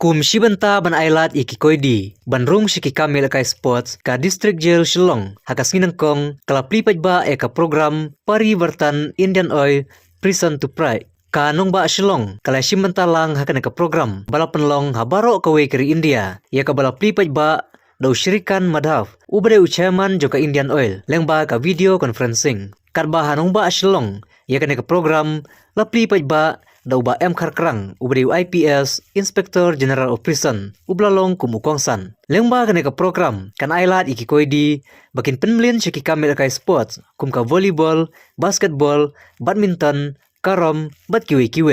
Kum bynta ban Ailad iki koidi, ban rung shiki jingïalehkai sports ka district jail Shillong, hakas nginangkong kala plie ba ka program Parivartan Indian Oil prison to plie. Ka nong ba Shillong, kala shim bynta lang hakan ka program, bala penlong habaro kawe keri India, ya ka bala plie ba daw syirikan madhaf, ubade chairman joka Indian Oil, leng ba ka video conferencing. Kat ba hanong ba Shillong, ya ka program, la plie ba daw ba karkrang ubade IPS Inspector General of Prison ublalong kumukongsan lengba ka program kan Ailad iki koidi bakin penmlin shiki jingïalehkai sports kum ka volleyball, basketball, badminton, karom bat kiwe ki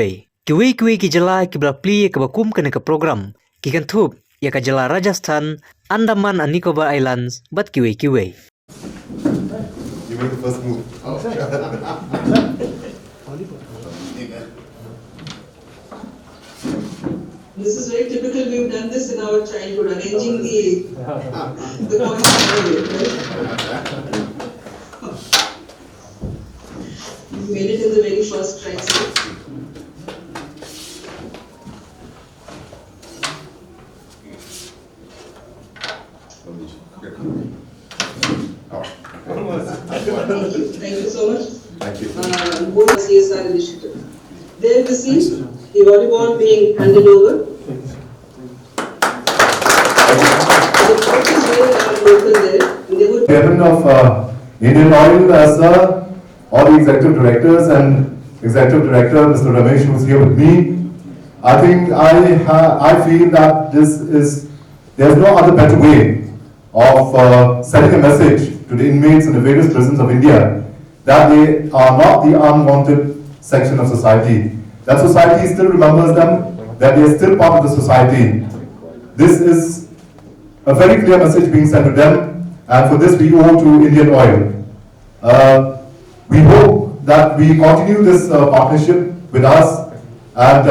jala ki bla plie ka bakum ka program ki kan thup ya ka jala Rajasthan, Andaman and Nicobar Islands bat kiwe. You make the first move. This is very typical. We've done this in our childhood, arranging the points. Right? You made it in the very first try. Thank you so much. Thank you. Board CSR initiative. There we see the volleyball being handed over. Chairman of Indian Oil, sir, all the executive directors and executive director Mr. Ramesh, who is here with me. I think I feel that there's no other better way of sending a message to the inmates in the various prisons of India that they are not the unwanted section of society. That society still remembers them, that they are still part of the society. This is a very clear message being sent to them, and for this we owe to Indian Oil. We hope that we continue this partnership with us, and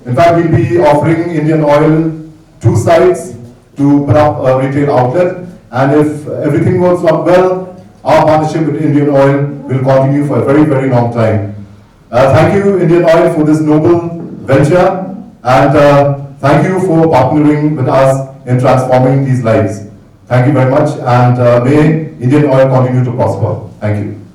in fact we'll be offering Indian Oil 2 sites to put up a retail outlet, and if everything works out well, our partnership with Indian Oil will continue for a very, very long time. Thank you, Indian Oil, for this noble venture, and thank you for partnering with us in transforming these lives. Thank you very much, and may Indian Oil continue to prosper. Thank you.